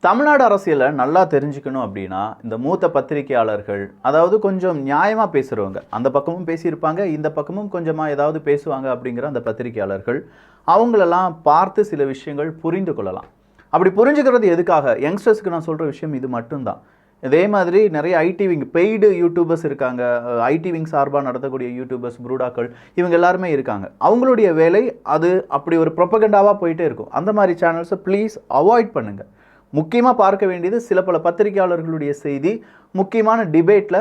தமிழ்நாடு அரசியலை நல்லா தெரிஞ்சுக்கணும் அப்படின்னா இந்த மூத்த பத்திரிகையாளர்கள், அதாவது கொஞ்சம் நியாயமா பேசுறவங்க, அந்த பக்கமும் பேசியிருப்பாங்க, இந்த பக்கமும் கொஞ்சமா ஏதாவது பேசுவாங்க அப்படிங்கிற அந்த பத்திரிகையாளர்கள், அவங்களெல்லாம் பார்த்து சில விஷயங்கள் புரிந்து கொள்ளலாம். அப்படி புரிஞ்சுக்கிறது எதுக்காக? யங்ஸ்டர்ஸ்க்கு நான் சொல்ற விஷயம் இது மட்டும்தான். இதே மாதிரி நிறைய ஐடி விங் பெய்டு யூடியூபர்ஸ் இருக்காங்க. ஐடி விங் சார்பாக நடத்தக்கூடிய யூடியூபர்ஸ், புரூடாக்கள், இவங்க எல்லாருமே இருக்காங்க. அவங்களுடைய வேலை அது அப்படி ஒரு ப்ரொபகண்டாவாக போயிட்டே இருக்கும். அந்த மாதிரி சேனல்ஸை ப்ளீஸ் அவாய்ட் பண்ணுங்க. முக்கியமாக பார்க்க வேண்டியது சில பல பத்திரிகையாளர்களுடைய செய்தி. முக்கியமான டிபேட்டில்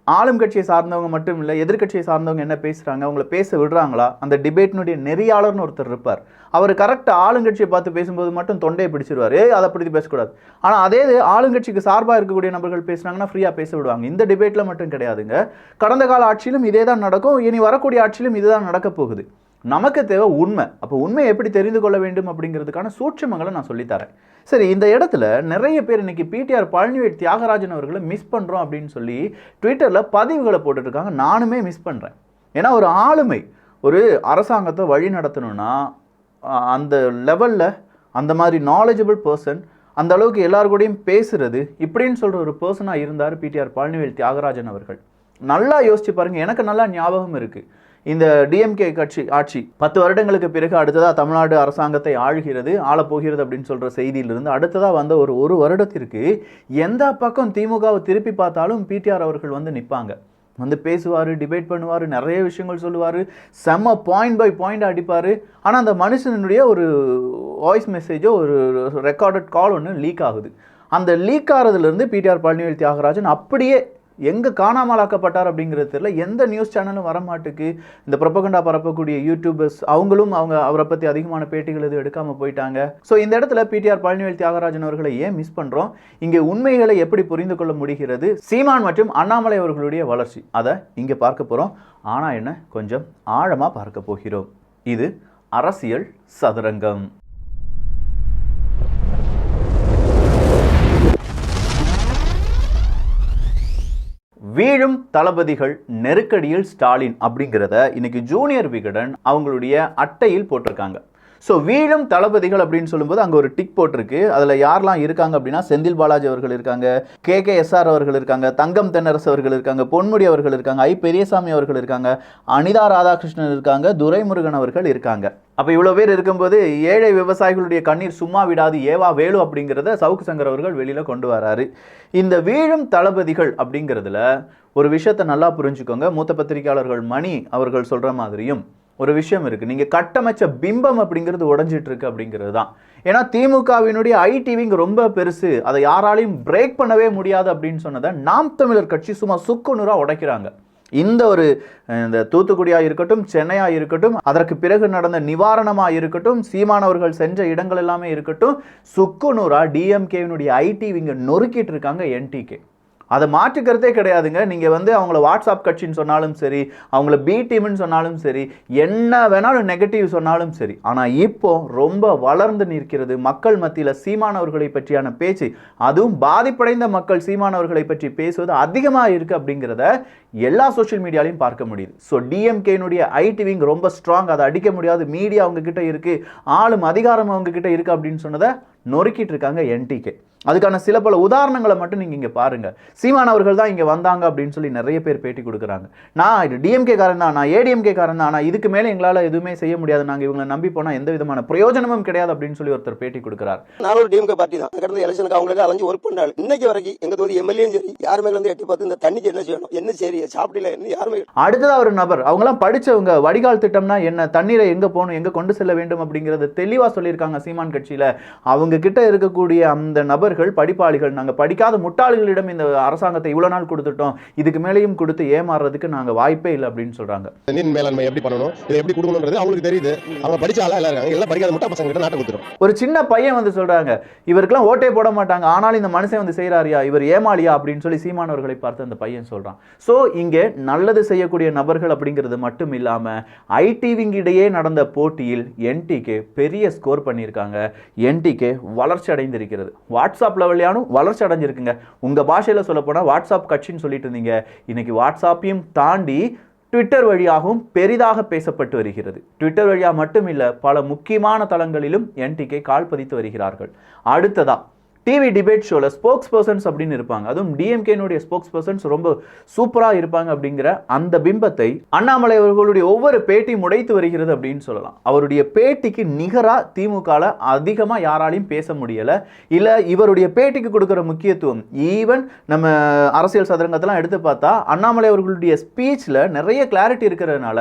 ஆளும் கட்சியை சார்ந்தவங்க மட்டும் இல்லை, எதிர்கட்சியை சார்ந்தவங்க என்ன பேசுகிறாங்க, அவங்கள பேச விடுறாங்களா, அந்த டிபேட்டினுடைய நெறியாளர்னு ஒருத்தர் இருப்பார். அவர் கரெக்டாக ஆளுங்கட்சியை பார்த்து பேசும்போது மட்டும் தொண்டையை பிடிச்சிருவார், அதை அப்படி பேசக்கூடாது. ஆனால் அதே ஆளுங்கட்சிக்கு சார்பாக இருக்கக்கூடிய நபர்கள் பேசுனாங்கன்னா ஃப்ரீயாக பேச விடுவாங்க. இந்த டிபேட்டில் மட்டும் கிடையாதுங்க. கடந்த கால ஆட்சியிலும் இதே தான் நடக்கும், இனி வரக்கூடிய ஆட்சியிலும் இதுதான் நடக்க போகுது. நமக்கு தேவை உண்மை. அப்போ உண்மையை எப்படி தெரிந்து கொள்ள வேண்டும் அப்படிங்கிறதுக்கான சூட்சமங்களை நான் சொல்லித்தரேன். சரி, இந்த இடத்துல நிறைய பேர் இன்னைக்கு பிடிஆர் பழனிவேல் தியாகராஜன் அவர்களை மிஸ் பண்ணுறோம் அப்படின்னு சொல்லி ட்விட்டரில் பதிவுகளை போட்டுட்ருக்காங்க. நானுமே மிஸ் பண்ணுறேன். ஏன்னா ஒரு ஆளுமை, ஒரு அரசாங்கத்தை வழி நடத்தணும்னா அந்த லெவலில் அந்த மாதிரி நாலேஜபிள் பர்சன், அந்த அளவுக்கு எல்லாருக்கூடையும் பேசுறது இப்படின்னு சொல்கிற ஒரு பர்சனாக இருந்தார் பிடிஆர் பழனிவேல் தியாகராஜன் அவர்கள். நல்லா யோசிச்சு பாருங்கள். எனக்கு நல்லா ஞாபகம் இருக்குது. இந்த டிஎம்கே கட்சி ஆட்சி 10 வருடங்களுக்கு பிறகு அடுத்ததாக தமிழ்நாடு அரசாங்கத்தை ஆளப்போகிறது அப்படின்னு சொல்கிற செய்தியிலிருந்து அடுத்ததாக வந்த ஒரு வருடத்திற்கு எந்த பக்கம் திமுகவை திருப்பி பார்த்தாலும் பிடிஆர் அவர்கள் வந்து நிற்பாங்க, வந்து பேசுவார், டிபேட் பண்ணுவார், நிறைய விஷயங்கள் சொல்லுவார், செம்ம பாயிண்ட் பை பாயிண்ட் அடிப்பார். ஆனால் அந்த மனுஷனுடைய ஒரு வாய்ஸ் மெசேஜோ ஒரு ரெக்கார்டட் கால் ஒன்று லீக் ஆகுது. அந்த லீக் ஆகிறதுலேருந்து பிடிஆர் பழனிவேல் தியாகராஜன் அப்படியே எங்கே காணாமலாக்கப்பட்டார் அப்படிங்கிறது தெரியல. எந்த நியூஸ் சேனலும் வரமாட்டுக்கு. இந்த ப்ரொபகண்டா பரப்பக்கூடிய யூடியூபர்ஸ் அவங்களும் அவரை பற்றி அதிகமான பேட்டிகள் எதுவும் எடுக்காமல் போயிட்டாங்க. ஸோ இந்த இடத்துல பிடிஆர் பழனிவேல் தியாகராஜன் அவர்களை ஏன் மிஸ் பண்ணுறோம்? இங்கே உண்மைகளை எப்படி புரிந்து கொள்ள முடிகிறது? சீமான் மற்றும் அண்ணாமலை அவர்களுடைய வளர்ச்சி, அதை இங்கே பார்க்க போகிறோம். ஆனால் என்ன, கொஞ்சம் ஆழமாக பார்க்க போகிறோம். இது அரசியல் சதுரங்கம். வீழும் தளபதிகள், நெருக்கடியில் ஸ்டாலின் அப்படிங்கிறத இன்னைக்கு ஜூனியர் விகடன் அவங்களுடைய அட்டையில் போட்டிருக்காங்க. ஸோ வீழும் தளபதிகள் அப்படின்னு சொல்லும்போது அங்கே ஒரு டிக் போட்டிருக்கு. அதில் யாரெல்லாம் இருக்காங்க அப்படின்னா, செந்தில் பாலாஜி அவர்கள் இருக்காங்க, KKSR அவர்கள் இருக்காங்க, தங்கம் தென்னரசு அவர்கள் இருக்காங்க, பொன்முடி அவர்கள் இருக்காங்க, பெரியசாமி அவர்கள் இருக்காங்க, அனிதா ராதாகிருஷ்ணன் இருக்காங்க, துரைமுருகன் அவர்கள் இருக்காங்க. அப்போ இவ்வளோ பேர் இருக்கும்போது ஏழை விவசாயிகளுடைய கண்ணீர் சும்மா விடாது ஏவா வேலு அப்படிங்கிறத சவுக்கு சங்கர் அவர்கள் வெளியில் கொண்டு வராரு. இந்த வீழும் தளபதிகள் அப்படிங்கிறதுல ஒரு விஷயத்தை நல்லா புரிஞ்சுக்கோங்க. மூத்த பத்திரிகையாளர்கள் மணி அவர்கள் சொல்கிற மாதிரியும் ஒரு விஷயம் இருக்குது. நீங்கள் கட்டமைச்ச பிம்பம் அப்படிங்கிறது உடஞ்சிட்டு இருக்கு அப்படிங்கிறது தான். ஏன்னா திமுகவினுடைய ஐடி விங் ரொம்ப பெருசு, அதை யாராலையும் பிரேக் பண்ணவே முடியாது அப்படின்னு சொன்னதை நாம் தமிழர் கட்சி சும்மா சுக்குநூறாக உடைக்கிறாங்க. இந்த தூத்துக்குடியாக இருக்கட்டும், சென்னையாக இருக்கட்டும், அதற்கு பிறகு நடந்த நிவாரணமாக இருக்கட்டும், சீமானவர்கள் சென்ற இடங்கள் எல்லாமே இருக்கட்டும், சுக்குநூறாக டிஎம்கேவினுடைய ஐடி விங்கை நொறுக்கிட்டு இருக்காங்க என்டிகே. அதை மாற்றுக்கிறதே கிடையாதுங்க. நீங்கள் அவங்கள வாட்ஸ்அப் கட்சின்னு சொன்னாலும் சரி, அவங்கள பி டீம்னு சொன்னாலும் சரி, என்ன வேணாலும் நெகட்டிவ் சொன்னாலும் சரி, ஆனால் இப்போ ரொம்ப வளர்ந்து நிற்கிறது மக்கள் மத்தியில் சீமானவர்களை பற்றியான பேச்சு. அதுவும் பாதிப்படைந்த மக்கள் சீமானவர்களை பற்றி பேசுவது அதிகமாக இருக்குது அப்படிங்கிறத எல்லா சோஷியல் மீடியாலையும் பார்க்க முடியுது. ஸோ டிஎம்கேனுடைய ஐடி விங் ரொம்ப ஸ்ட்ராங், அதை அடிக்க முடியாது, மீடியா அவங்கக்கிட்ட இருக்குது, ஆளும் அதிகாரம் அவங்கக்கிட்ட இருக்குது அப்படின்னு சொன்னதை நொறுக்கிட்டு இருக்காங்க என்டிகே. அதுக்கான சில பல உதாரணங்களை மட்டும் நீங்கள் இங்கே பாருங்கள். சீமான் அவர்கள் தான் இங்கே வந்தாங்க அப்படின்னு சொல்லி நிறைய பேர் பேட்டி கொடுக்குறாங்க. நான் இது டிஎம்கே காரன் தான், நான் ஏடிஎம்கே காரன் தான், ஆனால் இதுக்கு மேலே எங்களால் எதுவுமே செய்ய முடியாது, நாங்கள் இவங்களை நம்பி போனால் எந்த விதமான பிரயோஜனமும் கிடையாது அப்படின்னு சொல்லி ஒருத்தர் பேட்டி கொடுக்குறார். நான் ஒரு டிஎம்கே பார்ட்டி தான். கடந்த எலெக்ஷனுக்கு அவங்களுக்கு அலைஞ்சு ஒர்க் பண்ணாரு. இன்னைக்கு வரைக்கும் எங்க தொகுதி எம்எல்ஏயும் சரி, யாருமே எட்டி பார்த்து இந்த தண்ணிக்கு என்ன செய்யணும், என்ன சரி சாப்பிடல யாருமே. அடுத்ததாக ஒரு நபர், அவங்களாம் படித்தவங்க, வடிகால் திட்டம்னா என்ன, தண்ணீரை எங்கே போகணும், எங்கே கொண்டு செல்ல வேண்டும் அப்படிங்கிறத தெளிவாக சொல்லியிருக்காங்க சீமான் கட்சியில். அவங்க கிட்ட இருக்கக்கூடிய அந்த நபர்கள் படிப்பாளிகள். நாங்கள் படிக்காத முட்டாளிகளிடம் இந்த அரசாங்கத்தை இவ்வளோ நாள் கொடுத்துட்டோம், இதுக்கு மேலேயும் கொடுத்து ஏமாறுறதுக்கு நாங்கள் வாய்ப்பே இல்லை அப்படின்னு சொல்றாங்க. நீர் மேலாண்மை எப்படி பண்ணணும், இதை எப்படி கொடுக்கணும்ன்றது அவங்களுக்கு தெரியுது. அவங்க படிச்சால எல்லாம் படிக்காத முட்டா பசங்க கிட்ட நாட்டை கொடுத்துரும். ஒரு சின்ன பையன் வந்து சொல்றாங்க, இவருக்கெல்லாம் ஓட்டே போட மாட்டாங்க, ஆனாலும் இந்த மனுஷன் வந்து செய்யறாரியா, இவர் ஏமாளியா அப்படின்னு சொல்லி சீமானவர்களை பார்த்து அந்த பையன் சொல்றான். ஸோ இங்கே நல்லது செய்யக்கூடிய நபர்கள் அப்படிங்கிறது மட்டும் இல்லாம ஐடி விங் இடையே நடந்த போட்டியில் என்டிகே பெரிய ஸ்கோர் பண்ணியிருக்காங்க. என்டிகே வளர்ச்சி அடைந்திருக்கிறது. வாட்ஸ்அப் லெவல்லையானும் வளர்ச்சி அடைஞ்சிருக்குங்க. உங்க பாஷையில சொல்ல போனா வாட்ஸ்அப் கட்சின்னு சொல்லிட்டு இருந்தீங்க, இன்னைக்கு வாட்ஸ்அப்பையும் தாண்டி ட்விட்டர் வழியாகவும் பெரிதாக பேசப்பட்டு வருகிறது. ட்விட்டர் வழியாக மட்டும் இல்லை, பல முக்கியமான தளங்களிலும் என்டிகே கால் பதித்து வருகிறார்கள். அடுத்ததா டிவி டிபேட் ஷோவில் ஸ்போக்ஸ் பர்சன்ஸ் அப்படின்னு இருப்பாங்க. அதுவும் டிஎம்கேனுடைய ஸ்போக்ஸ் பர்சன்ஸ் ரொம்ப சூப்பராக இருப்பாங்க அப்படிங்கிற அந்த பிம்பத்தை அண்ணாமலை அவர்களுடைய ஒவ்வொரு பேட்டியும் உடைத்து வருகிறது அப்படின்னு சொல்லலாம். அவருடைய பேட்டிக்கு நிகராக திமுகவில் அதிகமாக யாராலையும் பேச முடியலை. இல்லை இவருடைய பேட்டிக்கு கொடுக்குற முக்கியத்துவம் ஈவன் நம்ம அரசியல் சதுரங்கத்தெல்லாம் எடுத்து பார்த்தா அண்ணாமலை அவர்களுடைய ஸ்பீச்சில் நிறைய கிளாரிட்டி இருக்கிறதுனால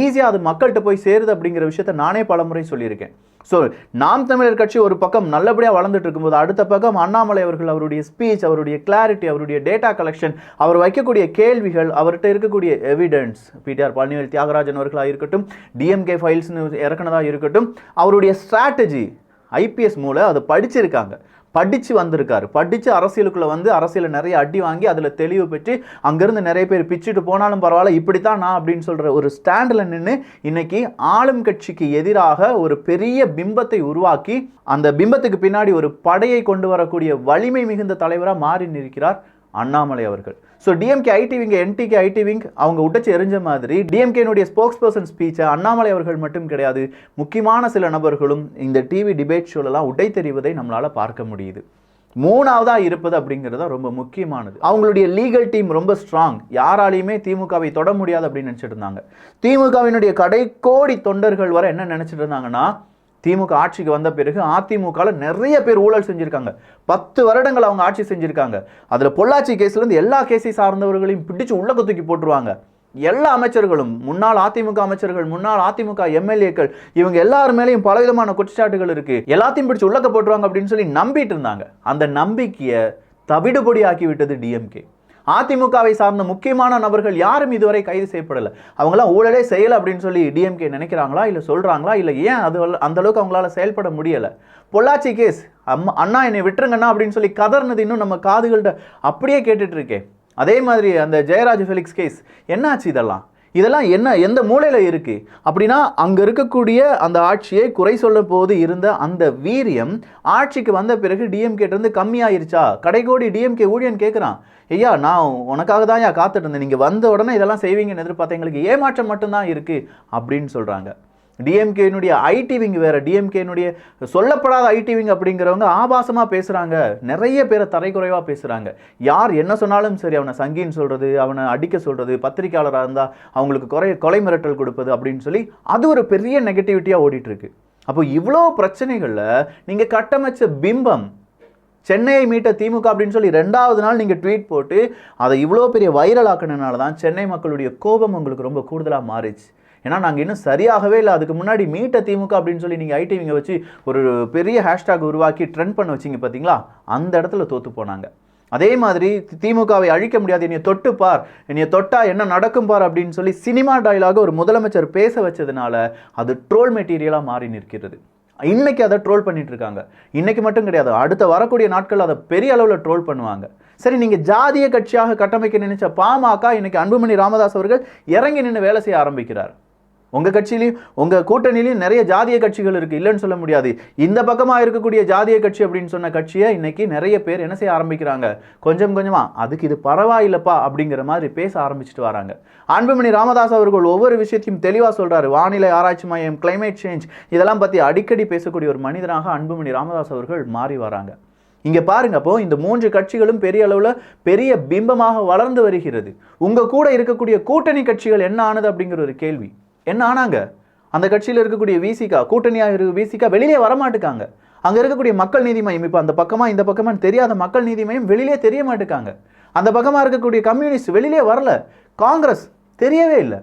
ஈஸியாக அது மக்கள்கிட்ட போய் சேருது அப்படிங்கிற விஷயத்தை நானே பலமுறை சொல்லியிருக்கேன். ஸோ நாம் தமிழர் கட்சி ஒரு பக்கம் நல்லபடியாக வளர்ந்துட்டு இருக்கும்போது அடுத்த பக்கம் அண்ணாமலை அவர்கள் அவருடைய ஸ்பீச், அவருடைய கிளாரிட்டி, அவருடைய டேட்டா கலெக்ஷன், அவர் வைக்கக்கூடிய கேள்விகள், அவர்கிட்ட இருக்கக்கூடிய எவிடன்ஸ், பிடிஆர் பழனிவேல் தியாகராஜன் அவர்களாக இருக்கட்டும், டிஎம்கே ஃபைல்ஸ்னு இறக்குனதாக இருக்கட்டும், அவருடைய ஸ்ட்ராட்டஜி ஐபிஎஸ் மூலம் அதை படிச்சிருக்காங்க, படித்து வந்திருக்காரு, படித்து அரசியலுக்குள்ளே வந்து அரசியலில் நிறைய அடி வாங்கி அதில் தெளிவு பெற்று அங்கேருந்து நிறைய பேர் பிச்சுட்டு போனாலும் பரவாயில்ல இப்படித்தான் நான் அப்படின்னு சொல்கிற ஒரு ஸ்டாண்டில் நின்று இன்னைக்கு ஆளும் கட்சிக்கு எதிராக ஒரு பெரிய பிம்பத்தை உருவாக்கி அந்த பிம்பத்துக்கு பின்னாடி ஒரு படையை கொண்டு வரக்கூடிய வலிமை மிகுந்த தலைவராக மாறி நிற்கிறார் அண்ணாமலை அவர்கள். So DMK IT wing, NTK IT wing அவங்க உடச்சு எரிஞ்ச மாதிரி டிஎம்கேனுடைய ஸ்போக்ஸ் பர்சன் ஸ்பீச்சை அண்ணாமலை அவர்கள் மட்டும் கிடையாது, முக்கியமான சில நபர்களும் இந்த டிவி டிபேட் ஷோலெல்லாம் உடை தெரிவதை நம்மளால் பார்க்க முடியுது. மூணாவதாக இருப்பது அப்படிங்கிறது ரொம்ப முக்கியமானது. அவங்களுடைய லீகல் டீம் ரொம்ப ஸ்ட்ராங், யாராலையுமே திமுகவை தொட முடியாது அப்படின்னு நினச்சிட்டு இருந்தாங்க. திமுகவினுடைய கடைக்கோடி தொண்டர்கள் வர என்ன நினச்சிட்டு இருந்தாங்கன்னா, திமுக ஆட்சிக்கு வந்த பிறகு அதிமுகவில் நிறைய பேர் ஊழல் செஞ்சுருக்காங்க, 10 வருடங்கள் அவங்க ஆட்சி செஞ்சுருக்காங்க, அதில் பொள்ளாச்சி கேஸ்லேருந்து எல்லா கேஸை சார்ந்தவர்களையும் பிடிச்சு உள்ள தூக்கி போட்டுருவாங்க. எல்லா அமைச்சர்களும், முன்னாள் அதிமுக அமைச்சர்கள், முன்னாள் அதிமுக எம்எல்ஏக்கள், இவங்க எல்லார் மேலேயும் பலவிதமான குற்றச்சாட்டுகள் இருக்கு, எல்லாத்தையும் பிடிச்சு உள்ளக்க போட்டுருவாங்க அப்படின்னு சொல்லி நம்பிட்டு இருந்தாங்க. அந்த நம்பிக்கையை தவிடுபொடி ஆக்கி விட்டது டிஎம்கே. அதிமுகவை சார்ந்த முக்கியமான நபர்கள் யாரும் இதுவரை கைது செய்யப்படலை. அவங்களாம் ஊழலே செய்யலை அப்படின்னு சொல்லி டிஎம்கே நினைக்கிறாங்களா, இல்லை சொல்கிறாங்களா, இல்லை ஏன் அது அந்த அளவுக்கு அவங்களால செயல்பட முடியலை? பொள்ளாச்சி கேஸ், அண்ணா என்னை விட்டுருங்கண்ணா அப்படின்னு சொல்லி கதர்னது இன்னும் நம்ம காதுகள்கிட்ட அப்படியே கேட்டுட்டு இருக்கேன். அதே மாதிரி அந்த ஜெயராஜ் ஃபெலிக்ஸ் கேஸ் என்னாச்சு? இதெல்லாம் என்ன, எந்த மூலையில் இருக்குது அப்படின்னா, அங்கே இருக்கக்கூடிய அந்த ஆட்சியை குறை சொல்ல போது இருந்த அந்த வீரியம் ஆட்சிக்கு வந்த பிறகு டிஎம்கேட்டிருந்து கம்மியாயிருச்சா? கடைகோடி டிஎம்கே ஊழியன் கேட்குறான், ஐயா நான் உனக்காக தான் காத்துட்டு இருந்தேன், நீங்கள் வந்த உடனே இதெல்லாம் செய்வீங்கன்னு எதிர்பார்த்தேன், எங்களுக்கு ஏமாற்றம் மட்டும்தான் இருக்குது அப்படின்னு சொல்கிறாங்க. டிஎம்கேனுடைய ஐடி விங் வேறு, டிஎம்கேனுடைய சொல்லப்படாத ஐடி விங் அப்படிங்கிறவங்க ஆபாசமாக பேசுகிறாங்க, நிறைய பேரை தரைக்குறைவாக பேசுகிறாங்க. யார் என்ன சொன்னாலும் சரி அவனை சங்கின்னு சொல்கிறது, அவனை அடிக்க சொல்கிறது, பத்திரிக்கையாளராக இருந்தால் அவங்களுக்கு கொலை மிரட்டல் கொடுப்பது அப்படின்னு சொல்லி அது ஒரு பெரிய நெகட்டிவிட்டியாக ஓடிட்டுருக்கு. அப்போ இவ்வளோ பிரச்சனைகளில் நீங்கள் கட்டமைச்ச பிம்பம் சென்னையை மீட்ட திமுக அப்படின்னு சொல்லி 2வது நாள் நீங்கள் ட்வீட் போட்டு அதை இவ்வளோ பெரிய வைரல் ஆக்கினால தான் சென்னை மக்களுடைய கோபம் உங்களுக்கு ரொம்ப கூடுதலாக மாறிச்சு. ஏன்னா நாங்கள் இன்னும் சரியாகவே இல்லை, அதுக்கு முன்னாடி மீட்ட திமுக அப்படின்னு சொல்லி நீங்கள் ஐடிவிங்க வச்சு ஒரு பெரிய ஹேஷ்டாக் உருவாக்கி ட்ரெண்ட் பண்ண வச்சிங்க பார்த்தீங்களா, அந்த இடத்துல தோற்று போனாங்க. அதே மாதிரி திமுகவை அழிக்க முடியாது, என்னைய தொட்டு பார், என்னைய தொட்டா என்ன நடக்கும் பார் அப்படின்னு சொல்லி சினிமா டயலாக ஒரு முதலமைச்சர் பேச வச்சதுனால அது ட்ரோல் மெட்டீரியலாக மாறி நிற்கிறது. இன்னைக்கு அதை ட்ரோல் பண்ணிட்டு இருக்காங்க. இன்னைக்கு மட்டும் கிடையாது, அடுத்த வரக்கூடிய நாட்கள் அதை பெரிய அளவில் ட்ரோல் பண்ணுவாங்க. சரி, நீங்கள் ஜாதிய கட்சியாக கட்டமைக்க நினைச்ச பாமக இன்னைக்கு அன்புமணி ராமதாஸ் அவர்கள் இறங்கி நின்று வேலை செய்ய ஆரம்பிக்கிறார். உங்கள் கட்சியிலையும் உங்கள் கூட்டணியிலையும் நிறைய ஜாதிய கட்சிகள் இருக்குது, இல்லைன்னு சொல்ல முடியாது. இந்த பக்கமாக இருக்கக்கூடிய ஜாதிய கட்சி அப்படின்னு சொன்ன கட்சியை இன்னைக்கு நிறைய பேர் என்ன செய்ய ஆரம்பிக்கிறாங்க, கொஞ்சம் கொஞ்சமாக அதுக்கு இது பரவாயில்லப்பா அப்படிங்கிற மாதிரி பேச ஆரம்பிச்சுட்டு வராங்க. அன்புமணி ராமதாஸ் அவர்கள் ஒவ்வொரு விஷயத்தையும் தெளிவாக சொல்கிறாரு. வானிலை ஆராய்ச்சி மையம், கிளைமேட் சேஞ்ச், இதெல்லாம் பற்றி அடிக்கடி பேசக்கூடிய ஒரு மனிதனாக அன்புமணி ராமதாஸ் அவர்கள் மாறி வராங்க. இங்கே பாருங்க, அப்போ இந்த 3 கட்சிகளும் பெரிய அளவில் பெரிய பிம்பமாக வளர்ந்து வருகிறது. உங்கள் கூட இருக்கக்கூடிய கூட்டணி கட்சிகள் என்ன ஆனது அப்படிங்கிற ஒரு கேள்வி. என்ன ஆனாங்க? அந்த கட்சியில் இருக்கக்கூடிய விசிகா, கூட்டணியாக இருக்க விசிகா வெளியிலே வரமாட்டுக்காங்க. அங்கே இருக்கக்கூடிய மக்கள் நீதி மையம், இப்போ அந்த பக்கமாக இந்த பக்கமாக தெரியாத மக்கள் நீதி மையம் வெளியிலே தெரிய மாட்டுக்காங்க. அந்த பக்கமாக இருக்கக்கூடிய கம்யூனிஸ்ட் வெளியிலே வரல, காங்கிரஸ் தெரியவே இல்லை.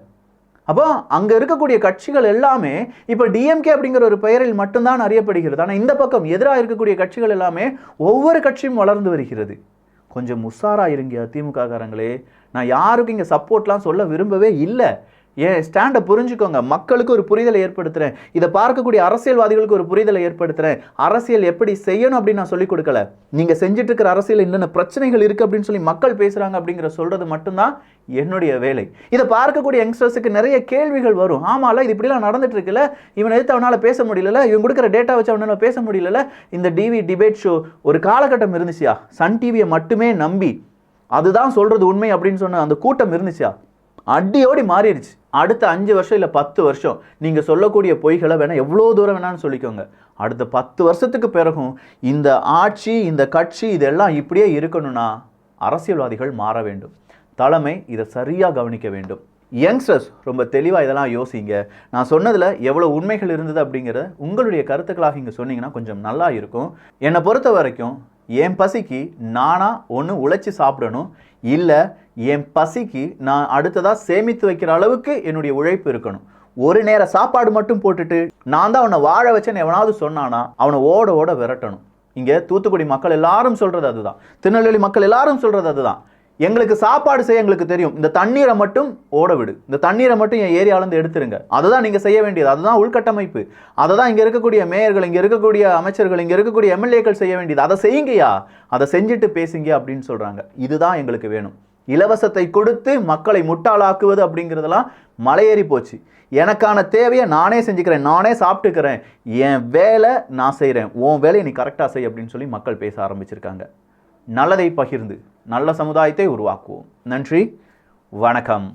அப்போ அங்கே இருக்கக்கூடிய கட்சிகள் எல்லாமே இப்போ டிஎம்கே அப்படிங்கிற ஒரு பெயரில் மட்டும்தான் அறியப்படுகிறது. ஆனால் இந்த பக்கம் எதிராக இருக்கக்கூடிய கட்சிகள் எல்லாமே ஒவ்வொரு கட்சியும் வளர்ந்து வருகிறது. கொஞ்சம் உஷாராக இருங்க திமுக காரங்களே. நான் யாருக்கும் இங்கே சப்போர்ட்லாம் சொல்ல விரும்பவே இல்லை. ஏன் ஸ்டாண்டை புரிஞ்சுக்கோங்க, மக்களுக்கு ஒரு புரிதலை ஏற்படுத்துகிறேன், இதை பார்க்கக்கூடிய அரசியல்வாதிகளுக்கு ஒரு புரிதலை ஏற்படுத்துகிறேன். அரசியல் எப்படி செய்யணும் அப்படின்னு நான் சொல்லிக் கொடுக்கல, நீங்கள் செஞ்சுட்டு இருக்கிற அரசியல் என்னென்ன பிரச்சனைகள் இருக்குது அப்படின்னு சொல்லி மக்கள் பேசுகிறாங்க அப்படிங்கிற சொல்கிறது மட்டும்தான் என்னுடைய வேலை. இதை பார்க்கக்கூடிய யங்ஸ்டர்ஸுக்கு நிறைய கேள்விகள் வரும். ஆமாம்ல, இது இப்படிலாம் நடந்துட்டு இருக்குல்ல, இவன் எடுத்து அவனால் பேச முடியல, இவன் கொடுக்குற டேட்டா வச்சு அவனால் பேச முடியல. இந்த டிபேட் ஷோ ஒரு காலகட்டம் இருந்துச்சியா, சன் டிவியை மட்டுமே நம்பி அதுதான் சொல்கிறது உண்மை அப்படின்னு சொன்ன அந்த கூட்டம் இருந்துச்சியா, அடியோடி மாறிடுச்சு. அடுத்த 5 வருஷம் இல்லை 10 வருஷம் நீங்கள் சொல்லக்கூடிய பொய்களை வேணால் எவ்வளோ தூரம் வேணாலும் சொல்லிக்கோங்க. அடுத்த 10 வருஷத்துக்கு பிறகும் இந்த ஆட்சி, இந்த கட்சி, இதெல்லாம் இப்படியே இருக்கணும்னா அரசியல்வாதிகள் மாற வேண்டும். தலைமை இதை சரியாக கவனிக்க வேண்டும். யங்ஸ்டர்ஸ் ரொம்ப தெளிவாக இதெல்லாம் யோசிங்க. நான் சொன்னதில் எவ்வளோ உண்மைகள் இருந்தது அப்படிங்கிறத உங்களுடைய கருத்துக்களாக இங்கே சொன்னீங்கன்னா கொஞ்சம் நல்லா இருக்கும். என்னை பொறுத்த வரைக்கும் என் பசிக்கு நானா ஒன்று உழைச்சி சாப்பிடணும், இல்லை என் பசிக்கு நான் அடுத்ததாக சேமித்து வைக்கிற அளவுக்கு என்னுடைய உழைப்பு இருக்கணும். ஒரு நேர சாப்பாடு மட்டும் போட்டுட்டு நான் தான் அவனை வாழ வச்சேன்னு எவனாவது சொன்னானா அவனை ஓட ஓட விரட்டணும். இங்கே தூத்துக்குடி மக்கள் எல்லாரும் சொல்கிறது அதுதான், திருநெல்வேலி மக்கள் எல்லாரும் சொல்கிறது அதுதான். எங்களுக்கு சாப்பாடு செய்ய எங்களுக்கு தெரியும், இந்த தண்ணீரை மட்டும் ஓட விடு, இந்த தண்ணீரை மட்டும் என் ஏரியாவிலேருந்து எடுத்துருங்க. அதுதான் நீங்கள் செய்ய வேண்டியது, அதுதான் உள்கட்டமைப்பு. அதை தான் இங்கே இருக்கக்கூடிய மேயர்கள், இங்கே இருக்கக்கூடிய அமைச்சர்கள், இங்கே இருக்கக்கூடிய எம்எல்ஏக்கள் செய்ய வேண்டியது. அதை செய்யுங்கயா, அதை செஞ்சுட்டு பேசுங்க அப்படின்னு சொல்கிறாங்க. இதுதான் எங்களுக்கு வேணும். இலவசத்தை கொடுத்து மக்களை முட்டாளாக்குவது அப்படிங்கிறதெல்லாம் மலையேறி போச்சு. எனக்கான தேவையை நானே செஞ்சுக்கிறேன், நானே சாப்பிட்டுக்கிறேன், என் வேலை நான் செய்கிறேன், உன் வேலையை நீ கரெக்டாக செய் அப்படின்னு சொல்லி மக்கள் பேச ஆரம்பிச்சிருக்காங்க. நல்லதை பகிர்ந்து நல்ல சமுதாயத்தை உருவாக்குவோம். நன்றி, வணக்கம்.